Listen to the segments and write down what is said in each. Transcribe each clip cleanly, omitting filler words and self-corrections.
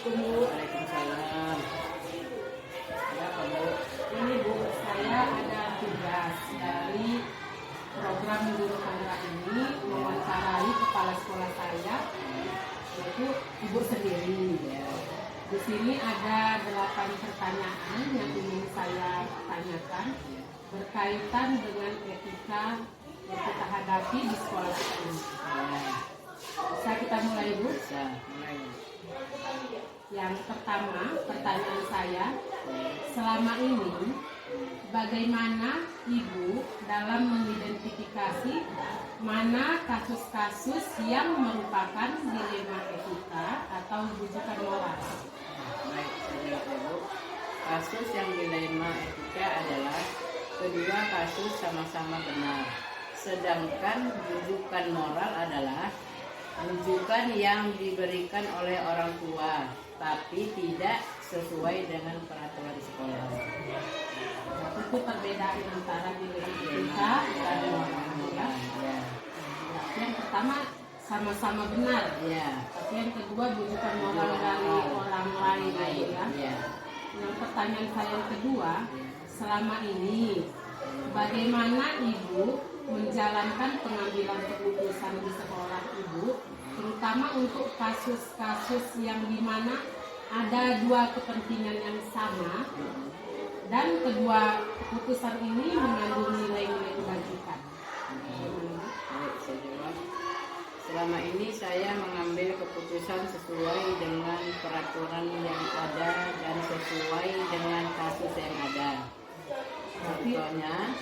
Assalamualaikum Bu. Waalaikumsalam. Ada apa Bu? Ini Bu, saya ada tugas dari program Guru Penggerak ini mewawancarai kepala sekolah saya, yaitu Ibu sendiri. Ya. Di sini ada 8 pertanyaan yang ingin saya tanyakan berkaitan dengan etika yang kita hadapi di sekolah kita ini. Ya. Bisa kita mulai Bu? Bisa. Mulai. Yang pertama, pertanyaan saya, selama ini bagaimana Ibu dalam mengidentifikasi mana kasus-kasus yang merupakan dilema etika atau rujukan moral? Baik, saya jawab Bu. Kasus yang dilema etika adalah kedua kasus sama-sama benar. Sedangkan rujukan moral adalah rujukan yang diberikan oleh orang tua, tapi tidak sesuai dengan peraturan sekolah. Itu perbedaan antara dilema etika dan moral. Ya. Ya. Yang pertama sama-sama benar, Ya. tapi yang kedua rujukan moral dari orang lain. Ya. Ya. Yang pertanyaan saya yang kedua, selama ini bagaimana Ibu menjalankan pengambilan keputusan di sekolah Ibu, terutama untuk kasus-kasus yang dimana ada dua kepentingan yang sama dan kedua keputusan ini mengandung nilai-nilai kebajikan. Baik, saya jawab. Selama ini saya mengambil keputusan sesuai dengan peraturan yang ada dan sesuai dengan kasus yang ada. Contohnya,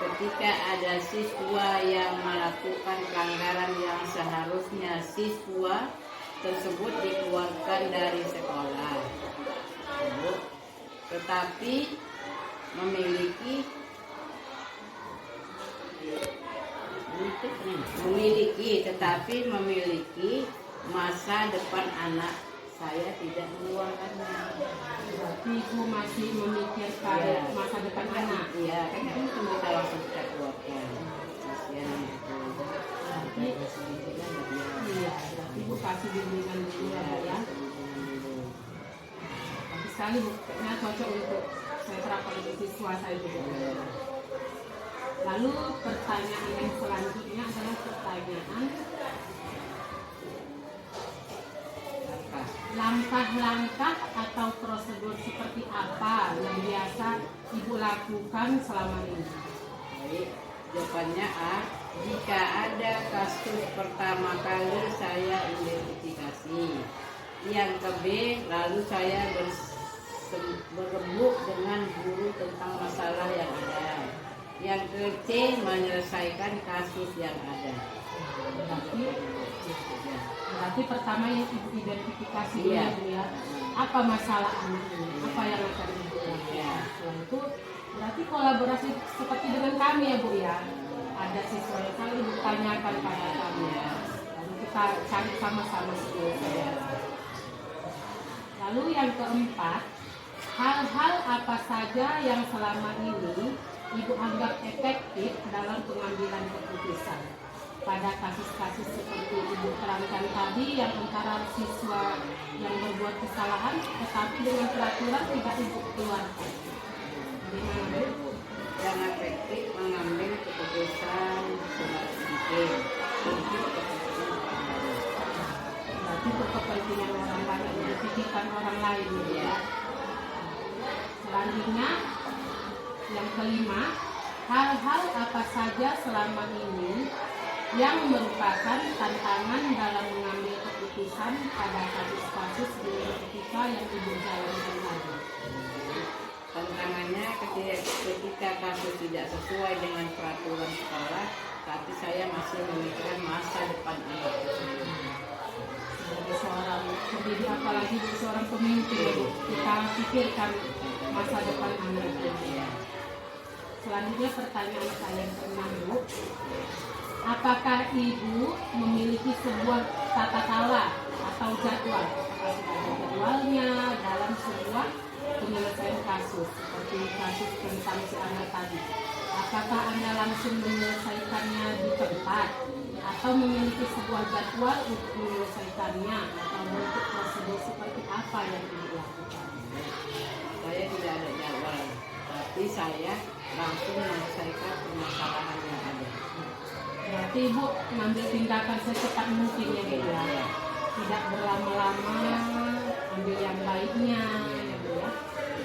ketika ada siswa yang melakukan pelanggaran yang seharusnya siswa tersebut dikeluarkan dari sekolah, tetapi memiliki masa depan anak saya tidak mengeluarkannya. Berarti Ibu masih memikirkan masa depan anak. Iya, kan kita langsung kita keluarkan. Kasihan itu. Berarti iya, berarti Ibu kasih bimbingan dulu ya. Tapi sekali Bu, kayaknya cocok untuk saya terapkan untuk siswa saya juga. Lalu pertanyaan yang selanjutnya adalah pertanyaan langkah-langkah atau prosedur seperti apa yang biasa Ibu lakukan selama ini? Baik, jawabannya A. Jika ada kasus pertama kali saya identifikasi. Yang ke B, lalu saya berembuk dengan guru tentang masalah yang ada. Yang ke C, menyelesaikan kasus yang ada. Berarti pertama yang Ibu identifikasi Iya. dulu ya, apa masalah anak ini, apa yang akan Ibu lakukan. Iya. Setelah itu berarti kolaborasi seperti dengan kami ya Bu ya. Ada siswa yang salah Ibu tanyakan pada kami ya. Lalu kita cari sama-sama solusinya. Lalu yang keempat, hal-hal apa saja yang selama ini Ibu anggap efektif dalam pengambilan keputusan pada kasus-kasus seperti Ibu terangkan tadi yang antara siswa yang berbuat kesalahan tetapi dengan peraturan tidak Ibu keluarkan. Bagaimana Bu? Yang efektif mengambil keputusan secara detail untuk kepentingan orang lain. Berarti untuk kepentingan orang lain, dipikirkan orang lain ya. Selanjutnya yang kelima, hal-hal apa saja selama ini yang merupakan tantangan dalam mengambil keputusan pada kasus-kasus di etika yang Ibu jalankan tadi. Tantangannya ketika kasus tidak sesuai dengan peraturan sekolah, tapi saya masih memikirkan masa depan anak tersebut. Sebagai seorang pendidik, apalagi seorang pemimpin, Bu, kita pikirkan masa depan anak itu. Selanjutnya pertanyaan saya yang ke-6, Bu. Apakah Ibu memiliki sebuah tata cara atau jadwal? Apakah sudah ada jadwalnya dalam sebuah penyelesaian kasus, seperti kasus tentang si anak tadi? Apakah Anda langsung menyelesaikannya di tempat atau memiliki sebuah jadwal untuk menyelesaikannya atau bentuk prosedur Jadi saya langsung menyelesaikan permasalahan yang ada. Berarti Ibu mengambil tindakan secepat mungkin ya Bu ya. Iya. Tidak berlama-lama, ambil yang baiknya ya Bu ya.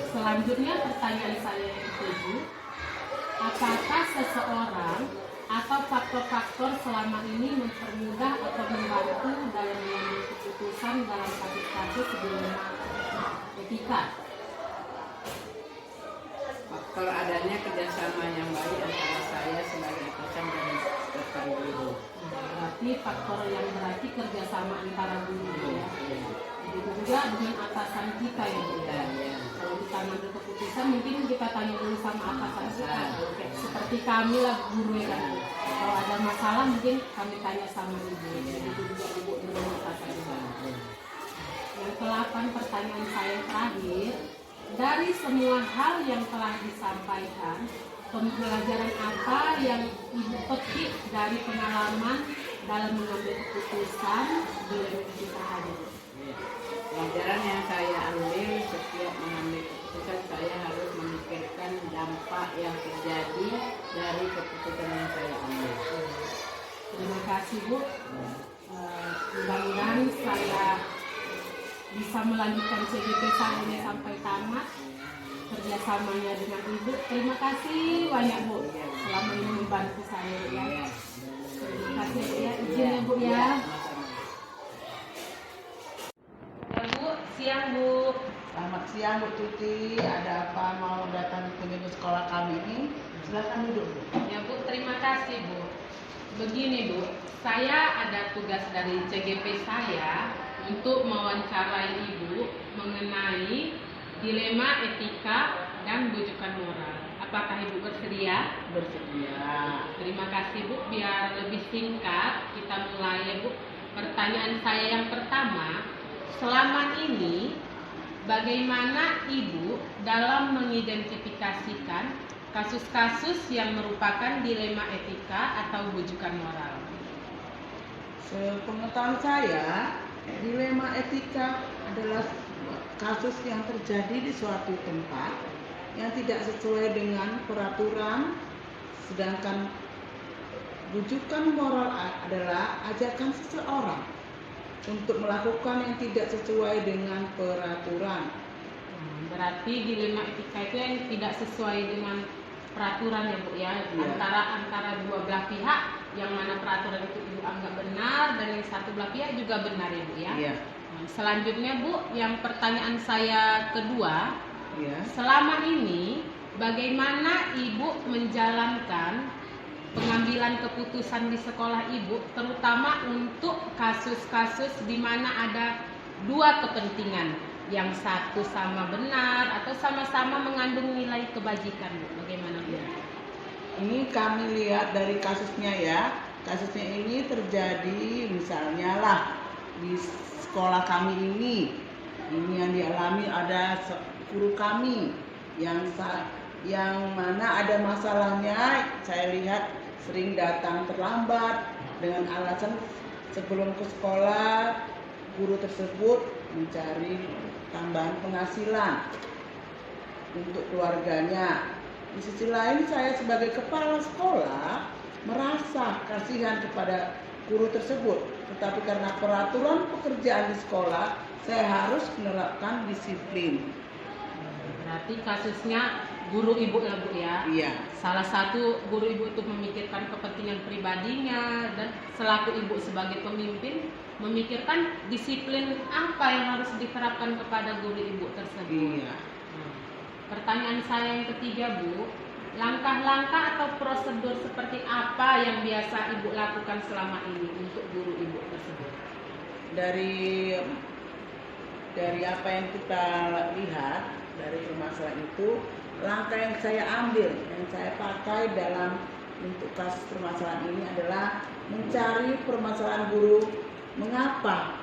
Selanjutnya pertanyaan saya yang ketujuh, apakah seseorang atau faktor-faktor selama ini mempermudah atau membantu dalam mengambil keputusan dalam kasus-kasus dilema etika? Faktor adanya kerjasama yang baik antara saya sebagai atasan dan rekan guru. Berarti faktor yang berarti kerjasama antara guru ya. Iya. Begitu juga dengan atasan kita ya Bu ya. Iya. Kalau kita ngambil keputusan mungkin kita tanya dulu sama atasan kita. Kayak seperti kami lah guru ya kan. Kalau ada masalah mungkin kami tanya sama ibu. Begitu juga ibu dengan atasan kita. Yang ke-8 pertanyaan saya yang terakhir, dari semua hal yang telah disampaikan, pembelajaran apa yang ibu petik dari pengalaman dalam mengambil keputusan dilema etika hadir? Iya. Pelajaran yang saya ambil setiap mengambil keputusan, saya harus memikirkan dampak yang terjadi dari keputusan yang saya ambil. Terima kasih Bu. Mudah-mudahan saya bisa melanjutkan CGP saya ini sampai tamat kerjasamanya dengan Ibu. Terima kasih banyak Bu selama ini membantu saya ya. Terima kasih ya, izin ya Bu ya. Ya Bu, siang Bu. Selamat siang Bu Tuti, ada apa mau datang ke sekolah kami ini? Silakan duduk Bu. Ya Bu, terima kasih Bu. Begini Bu, saya ada tugas dari CGP saya untuk mewawancarai Ibu mengenai dilema etika dan bujukan moral. Apakah Ibu bersedia? Bersedia. Terima kasih Bu, biar lebih singkat kita mulai ya Bu. Pertanyaan saya yang pertama, selama ini bagaimana Ibu dalam mengidentifikasikan kasus-kasus yang merupakan dilema etika atau bujukan moral? Sepengetahuan saya, dilema etika adalah kasus yang terjadi di suatu tempat yang tidak sesuai dengan peraturan, sedangkan bujukan moral adalah ajakan seseorang untuk melakukan yang tidak sesuai dengan peraturan. Berarti dilema etika itu yang tidak sesuai dengan peraturan ya Bu ya, Iya. antara dua belah pihak, yang mana peraturan itu Ibu anggap benar dan yang satu belah pihak juga benar ya Bu ya. Iya. Selanjutnya Bu, yang pertanyaan saya kedua, Iya. selama ini bagaimana Ibu menjalankan pengambilan keputusan di sekolah Ibu, terutama untuk kasus-kasus di mana ada dua kepentingan, yang satu sama benar atau sama-sama mengandung nilai kebajikan Bu? Bagaimana Bu? Ini kami lihat dari kasusnya ya. Kasusnya ini terjadi misalnya lah di sekolah kami ini yang dialami ada guru kami yang mana ada masalahnya. Saya lihat sering datang terlambat dengan alasan sebelum ke sekolah guru tersebut mencari tambahan penghasilan untuk keluarganya. Di sisi lain saya sebagai kepala sekolah merasa kasihan kepada guru tersebut, tetapi karena peraturan pekerjaan di sekolah saya harus menerapkan disiplin. Berarti kasusnya guru Ibu lah Bu ya. Iya. Salah satu guru Ibu itu memikirkan kepentingan pribadinya, dan selaku Ibu sebagai pemimpin memikirkan disiplin apa yang harus diterapkan kepada guru Ibu tersebut. Iya. Pertanyaan saya yang ketiga Bu, langkah-langkah atau prosedur seperti apa yang biasa Ibu lakukan selama ini untuk guru Ibu tersebut? Dari apa yang kita lihat dari permasalahan itu, langkah yang saya ambil, yang saya pakai dalam untuk kasus permasalahan ini adalah mencari permasalahan guru, mengapa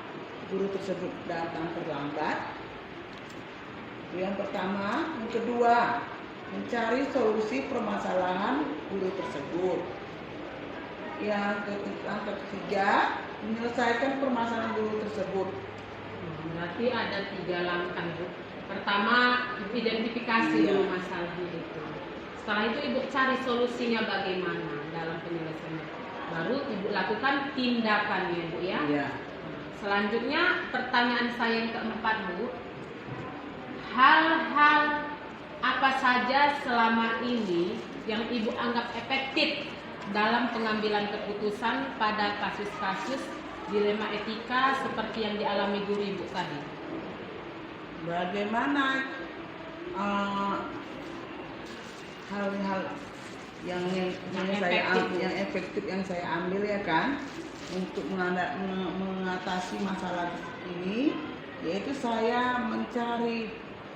guru tersebut datang terlambat. Itu yang pertama. Yang kedua, mencari solusi permasalahan guru tersebut. Yang ketiga, menyelesaikan permasalahan guru tersebut. Berarti ada 3 langkah Bu. Pertama, ibu identifikasi Iya. dulu masalahnya itu. Setelah itu ibu cari solusinya bagaimana dalam penyelesaiannya. Baru ibu lakukan tindakannya, Bu ya. Iya. Selanjutnya pertanyaan saya yang keempat, Bu. Hal-hal apa saja selama ini yang ibu anggap efektif dalam pengambilan keputusan pada kasus-kasus dilema etika seperti yang dialami guru ibu tadi? Bagaimana hal-hal yang efektif yang saya ambil ya kan untuk mengatasi masalah ini, yaitu saya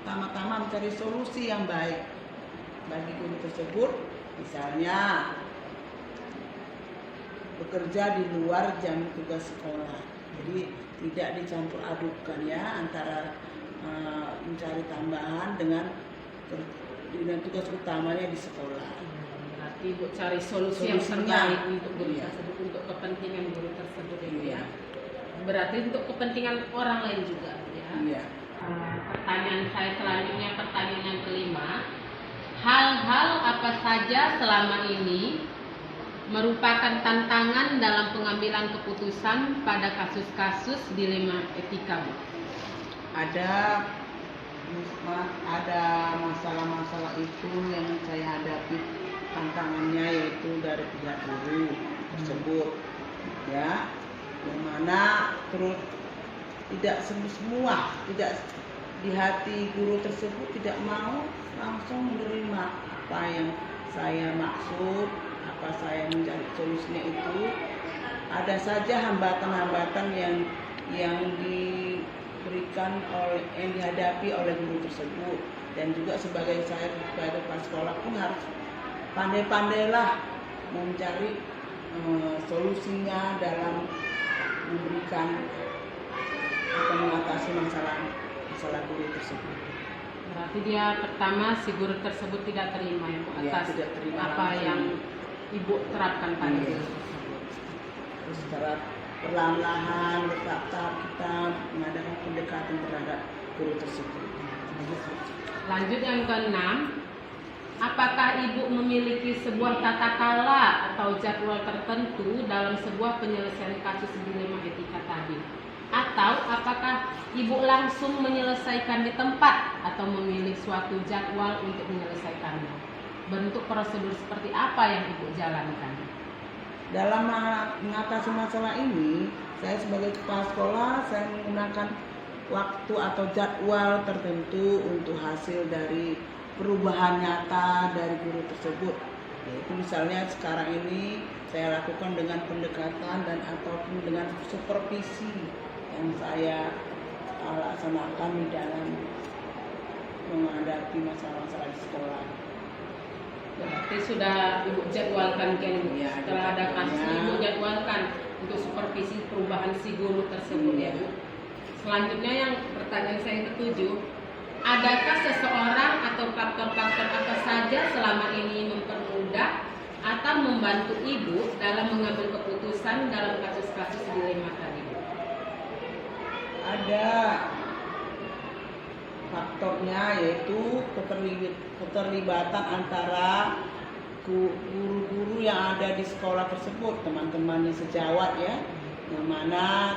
pertama-tama mencari solusi yang baik bagi guru tersebut. Misalnya bekerja di luar jam tugas sekolah, jadi tidak dicampur adukan ya antara mencari tambahan dengan tugas utamanya di sekolah. Berarti ibu cari solusi yang Solusinya. terbaik untuk guru Iya. tersebut, untuk kepentingan guru tersebut ya, Bu ya. Iya. Berarti untuk kepentingan orang lain juga, Bu ya. Iya. Pertanyaan saya selanjutnya, pertanyaan yang kelima. Hal-hal apa saja selama ini merupakan tantangan dalam pengambilan keputusan pada kasus-kasus dilema etika, Bu? Ada masalah-masalah itu yang saya hadapi, tantangannya yaitu dari pihak guru tersebut ya, yang mana terus tidak semua tidak di hati guru tersebut tidak mau langsung menerima apa yang saya maksud, apa saya mencari solusinya itu. Ada saja hambatan-hambatan yang diberikan yang dihadapi oleh guru tersebut, dan juga sebagai kepala sekolah pun harus pandai-pandailah mencari solusinya dalam memberikan atau mengatasi masalah guru tersebut. Berarti dia pertama si guru tersebut tidak terima ya, Bu, Iya, atas tidak terima apa langsung. yang ibu terapkan pada Iya. guru tersebut. Terus secara perlahan-lahan bertahap kita mengadakan pendekatan terhadap guru tersebut. Lanjut yang keenam, apakah ibu memiliki sebuah tata kala atau jadwal tertentu dalam sebuah penyelesaian kasus dilema etika tadi? Atau apakah ibu langsung menyelesaikan di tempat atau memilih suatu jadwal untuk menyelesaikannya? Bentuk prosedur seperti apa yang ibu jalankan? Dalam mengatasi masalah ini, saya sebagai kepala sekolah, saya menggunakan waktu atau jadwal tertentu untuk hasil dari perubahan nyata dari guru tersebut. Yaitu misalnya sekarang ini saya lakukan dengan pendekatan dan ataupun dengan supervisi yang saya laksanakan di dalam menghadapi masalah-masalah di sekolah. Berarti sudah ibu jadwalkan kan, Bu? Iya, Setelah ada kasus jadwalnya. ibu jadwalkan untuk supervisi perubahan si guru tersebut ya, Bu. Selanjutnya yang pertanyaan saya yang ketujuh, adakah seseorang atau faktor-faktor apa saja selama ini mempermudah atau membantu ibu dalam mengambil keputusan dalam kasus-kasus dilema tadi, Bu? Ada faktornya, yaitu keterlibatan antara guru-guru yang ada di sekolah tersebut, teman-temannya sejawat ya, yang mana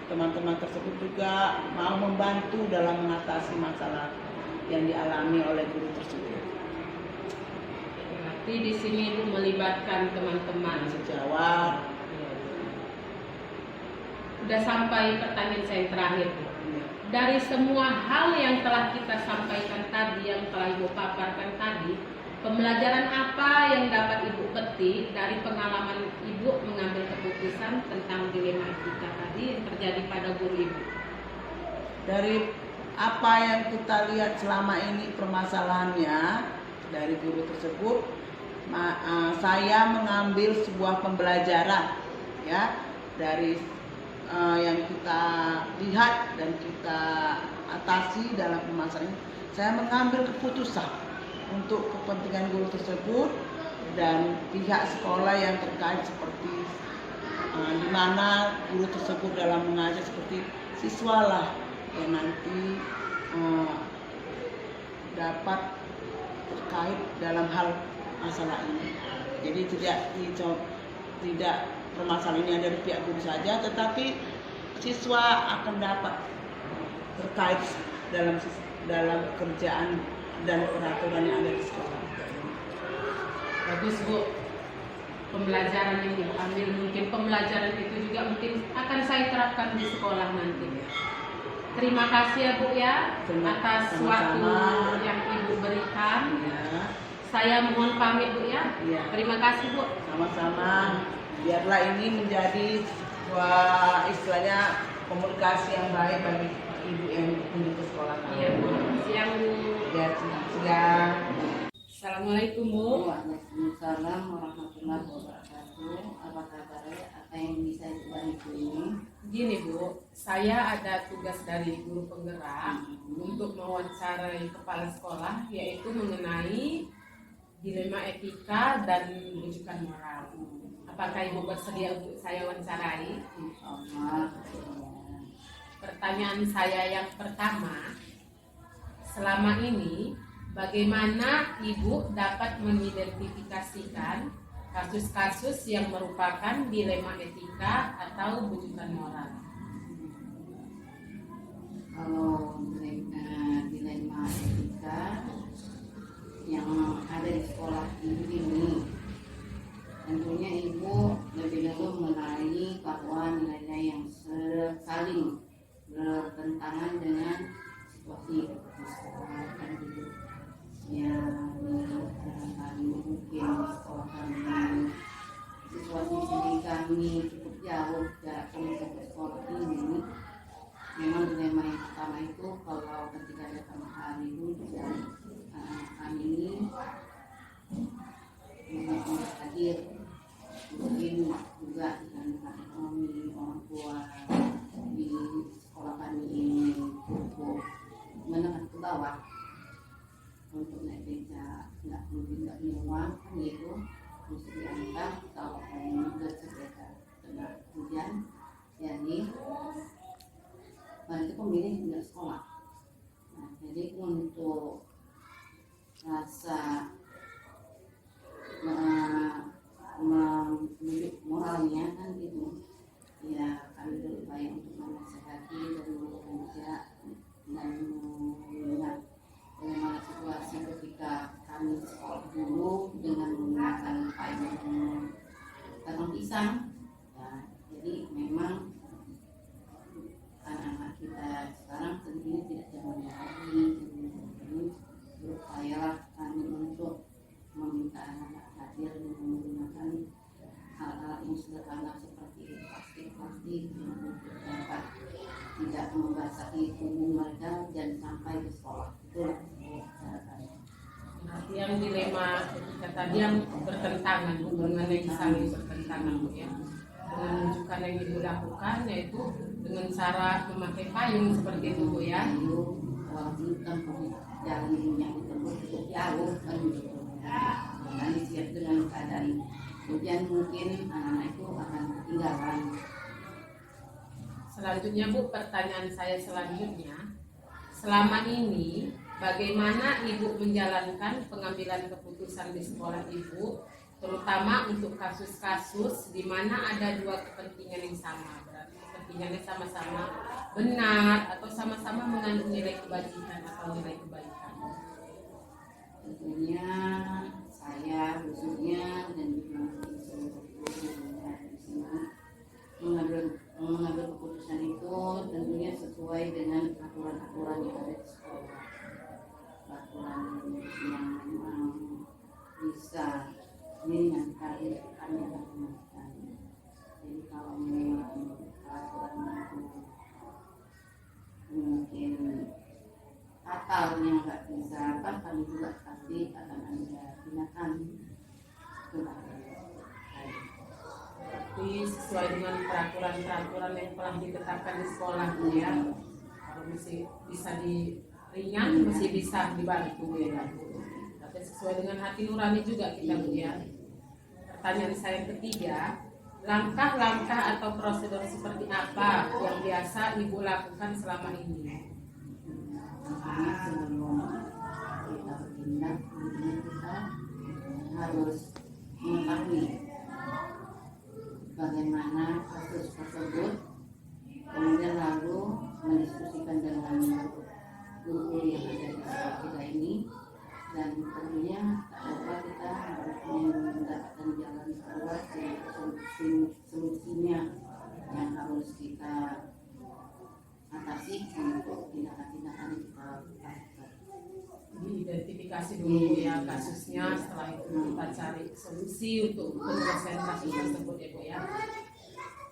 teman-teman tersebut juga mau membantu dalam mengatasi masalah yang dialami oleh guru tersebut. Berarti di sini ibu melibatkan teman-teman. Sejawat. Udah sampai pertanyaan saya yang terakhir, Bu. Ya. Dari semua hal yang telah kita sampaikan tadi, yang telah ibu paparkan tadi, pembelajaran apa yang dapat ibu petik dari pengalaman ibu mengambil keputusan tentang dilema etika tadi yang terjadi pada guru ibu? Dari apa yang kita lihat selama ini permasalahannya dari guru tersebut, saya mengambil sebuah pembelajaran ya dari yang kita lihat dan kita atasi dalam permasalahan ini. Saya mengambil keputusan untuk kepentingan guru tersebut dan pihak sekolah yang terkait, seperti di mana guru tersebut dalam mengajar seperti siswalah yang nanti dapat terkait dalam hal masalah ini. Jadi tidak permasalahan ini ada di pihak guru saja, tetapi siswa akan dapat terkait dalam kerjaan dan peraturan yang ada di sekolah. Bagus Bu, pembelajaran yang Ibu ambil, mungkin pembelajaran itu juga mungkin akan saya terapkan di sekolah nanti. Terima kasih ya Bu ya atas waktu yang Ibu berikan. Ya. Saya mohon pamit Bu ya. Ya. Terima kasih Bu. Sama-sama. Biarlah ini menjadi sebuah istilahnya komunikasi yang baik bagi ibu yang kunjung ke sekolah kami. Iya Bu. Siang Bu. Ya, siang. Assalamualaikum Bu. Waalaikumsalam warahmatullahi wabarakatuh. Apa kabarnya? Apa yang bisa dibantu ini? Gini Bu, saya ada tugas dari guru penggerak untuk mewawancarai kepala sekolah, yaitu mengenai dilema etika dan rujukan moral. Apakah Ibu bersedia untuk saya wawancarai? Insyaallah. Pertanyaan saya yang pertama, selama ini bagaimana Ibu dapat mengidentifikasikan kasus-kasus yang merupakan dilema etika atau rujukan moral? Kalau dilema etika yang ada di sekolah ini, tentunya ibu lebih dulu mengenali bahwa nilai-nilai yang saling bertentangan dengan situasi di sekolah kan gitu. Ya, barangkali mungkin di sekolah kami situasi sendiri kami cukup jauh jarak kami sampai sekolah ini. Memang dilema yang pertama itu kalau ketika datang hari itu kami ini tidak hadir, mungkin juga dengan ekonomi orang tua di sekolah kami ini cukup menengah ke bawah untuk naik beca nggak punya uang kan gitu, mesti diantar kalau kami bersepeda kena hujan, jadi itu pemilih tidak sekolah. Nah, jadi untuk rasa menunjuk moralnya kan gitu ya, kami berupaya untuk menasihati dan mengajak dan melihat bagaimana situasi ketika kami sekolah dulu dengan menggunakan payung kantong pisang ya, jadi memang anak-anak kita sekarang tentunya tidak zamannya lagi, jadi berupayalah kami untuk meminta anak-anak hadir dengan menggunakan hal-hal yang sederhana seperti plastik yang dapat tidak membasahi tubuh mereka dan sampai ke sekolah. Itulah caranya. Nah, yang dilema etika tadi yang bertentangan, hubungan yang saling bertentangan Bu ya, dengan menunjukkan yang Ibu lakukan yaitu dengan cara memakai payung seperti itu Bu ya. Walaupun tempuh jalannya tempuh cukup jauh kan gitu. Nanti siap dengan keadaan hujan mungkin anak-anak itu akan ketinggalan. Selanjutnya Bu, pertanyaan saya selanjutnya, selama ini bagaimana Ibu menjalankan pengambilan keputusan di sekolah Ibu, terutama untuk kasus-kasus di mana ada dua kepentingan yang sama, berarti kepentingannya sama-sama benar atau sama-sama mengandung nilai kebajikan atau nilai kebaikan? Tentunya saya khususnya dan juga seluruh guru di sini mengambil keputusan itu tentunya sesuai dengan aturan-aturan yang ada di sekolah, aturan yang bisa meringankan kami akan melakukan. Jadi kalau memang aturan itu mungkin yang nggak bisa kan kami juga pasti akan ada tindakan Jadi sesuai dengan peraturan-peraturan yang telah ditetapkan di sekolah Bu ya. Kalau masih bisa diringan, masih bisa dibantu ya Bu. Tapi sesuai dengan hati nurani juga kita Bu ya. Pertanyaan saya yang ketiga, langkah-langkah atau prosedur seperti apa yang biasa Ibu lakukan selama ini? sebelum yang ada di sekolah kita ini, dan tentunya tak lupa kita harus mendapatkan jalan keluar dari solusinya yang harus kita atasi untuk tindakan-tindakan yang kita lakukan. Diidentifikasi dulu ya kasusnya, setelah itu kita cari solusi untuk penyelesaian kasus tersebut ya Bu ya.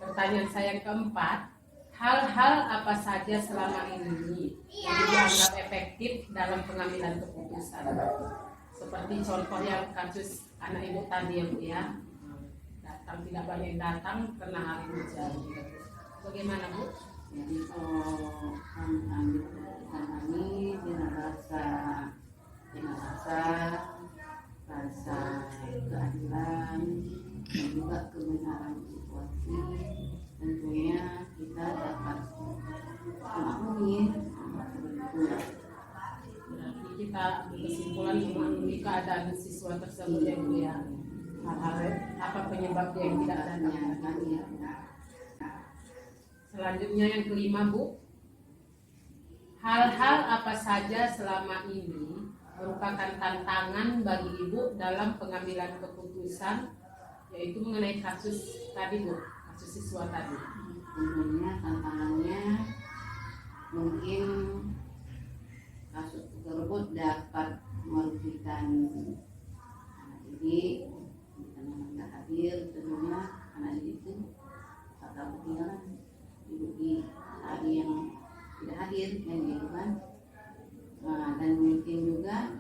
Pertanyaan saya yang keempat, hal-hal apa saja selama ini yang dianggap efektif dalam pengambilan keputusan? Seperti contoh yang kasus anak ibu tadi ya Bu ya, datang tidak banyak yang datang karena hari hujan. Bagaimana Bu? Jadi kalau kami ambil keputusan kami dengan rasa keadilan dan juga kebenaran situasi, tentunya kita dapat memaklumi Berarti kita berkesimpulan memaklumi keadaan siswa tersebut ya Bu ya. Hal-hal apa penyebabnya yang tidak datang ya. Selanjutnya yang kelima Bu, hal-hal apa saja selama ini merupakan tantangan bagi Ibu dalam pengambilan keputusan, yaitu mengenai kasus tadi Bu, kasus siswa tadi. Tentunya tantangannya mungkin kasus tersebut dapat merugikan anak didik, karena nggak hadir, tentunya anak didik itu atau ketinggalan ibu di hari yang tidak hadir yang gitu kan. Dan mungkin juga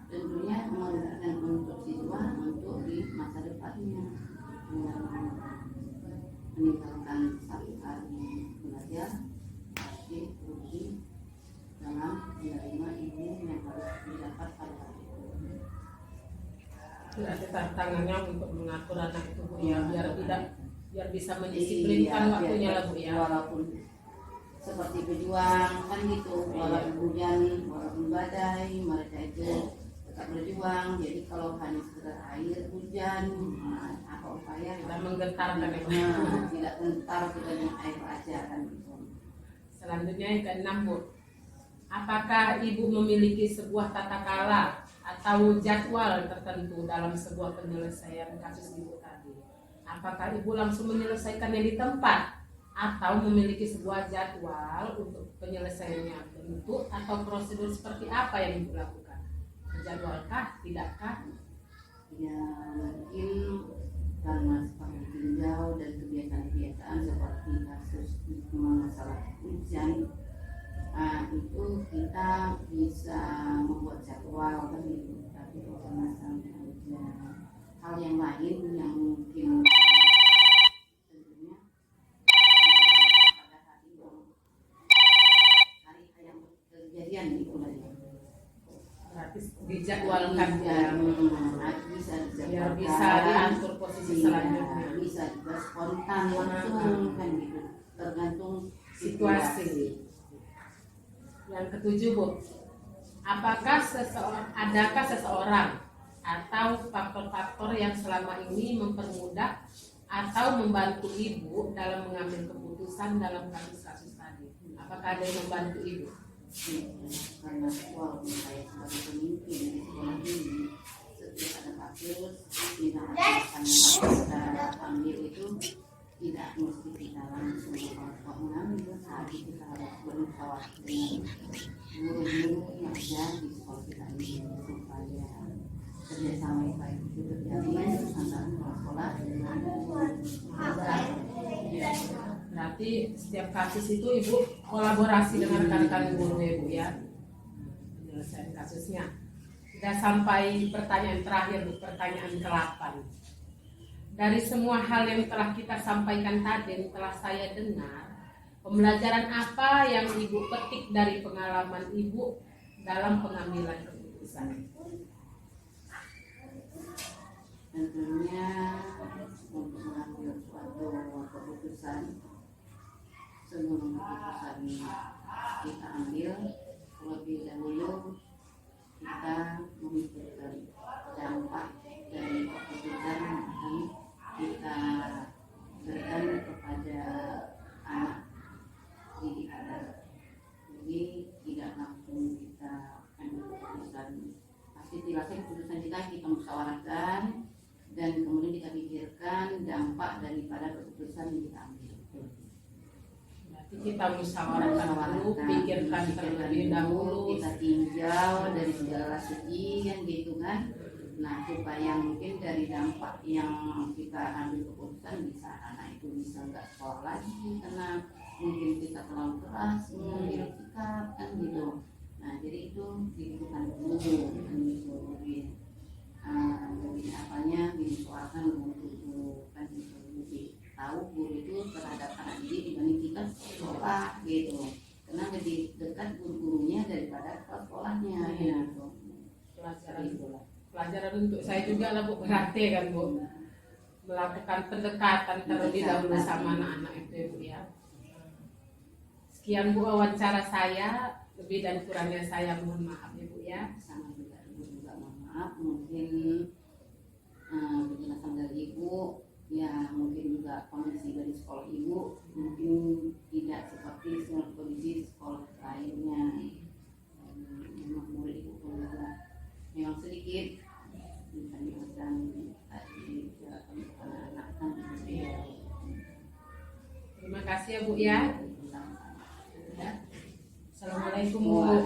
tentunya merugikan untuk siswa untuk di masa depannya, meninggalkan satu hari belajar pasti rugi dalam menerima ilmu yang harus didapat pada hari itu. Berarti tantangannya untuk mengatur anak itu Bu ya, biar bisa mendisiplinkan waktunya lah Bu ya. Walaupun seperti berjuang kan gitu, walaupun hujan, walaupun badai, mereka itu tetap berjuang. Jadi kalau hanya sekedar air hujan, apa upaya Kita menggentarkan ya Bu. tidak gentar kita dengan air aja kan gitu. Selanjutnya yang keenam Bu, apakah Ibu memiliki sebuah tata cara atau jadwal tertentu dalam sebuah penyelesaian kasus Ibu tadi? Apakah Ibu langsung menyelesaikannya di tempat atau memiliki sebuah jadwal untuk penyelesaiannya, bentuk atau prosedur seperti apa yang Ibu lakukan? Jadwalkah, tidakkah? Ya mungkin karena seperti tinjau dan kebiasaan-kebiasaan seperti kasus masalah hujan, itu kita bisa membuat jadwal kan gitu. Tapi kalau masalah hujan, hal yang lain yang mungkin tentunya pada hari yang kejadian itu lagi. Berarti dijadwalkan ya, Bisa biar bisa diatur posisi selanjutnya. Bisa juga spontan langsung kan gitu, tergantung Situasi. Yang ketujuh Bu, adakah seseorang atau faktor-faktor yang selama ini mempermudah atau membantu Ibu dalam mengambil keputusan dalam kasus-kasus tadi? Apakah ada yang membantu Ibu? Karena walaupun saya sebagai pemimpin di sekolah ini, setiap ada kasus tindakan yang kita ambil itu tidak mesti kita langsung mengambil, tapi kita harus bermusyawarah dengan guru-guru yang ada di sekolah kita ini supaya kerjasama yang baik itu terjadi antara sekolah dengan Ya, berarti setiap kasus itu Ibu kolaborasi dengan rekan-rekan guru ya Bu ya, penyelesaian kasusnya. Sudah sampai pertanyaan terakhir Bu, pertanyaan ke-8. Dari semua hal yang telah kita sampaikan tadi, yang telah saya dengar, pembelajaran apa yang Ibu petik dari pengalaman Ibu dalam pengambilan keputusan? Tentunya untuk mengambil suatu keputusan, sebelum keputusan kita ambil, terlebih dahulu kita memikirkan dampak dari keputusan yang akan kita berikan kepada anak didik kita. Jadi tidak langsung kita musyawarahkan dan kemudian kita pikirkan dampak daripada keputusan yang kita ambil. Berarti kita musyawarahkan dulu, pikirkan terlebih dahulu, kita tinjau dari segala segi kan gitu kan. Nah supaya mungkin dari dampak yang kita ambil keputusan bisa anak itu bisa nggak sekolah lagi karena mungkin kita terlalu keras mengambil sikap kan gitu. Nah jadi itu dibutuhkan dulu kan gitu. Jadi apanya disuarakan guru kan gitu. Jadi tahu guru itu terhadap anak didik dibanding kita sekolah gitu. Karena lebih dekat guru-gurunya daripada kepala sekolahnya gitu. pelajaran untuk saya juga lah Bu, berarti kan Bu, melakukan pendekatan terlebih dahulu sama anak-anak itu ya Bu ya. Sekian Bu wawancara saya, lebih dan kurangnya saya mohon maaf ya Bu ya. Sama juga Ibu juga mohon maaf mungkin penjelasan dari Ibu ya mungkin juga kondisi dari sekolah Ibu mungkin tidak seperti kondisi sekolah lainnya. Memang murid Ibu pun juga memang sedikit macam tadi anak-anak kan gitu. Terima kasih ya Bu ya. Ya. Assalamualaikum.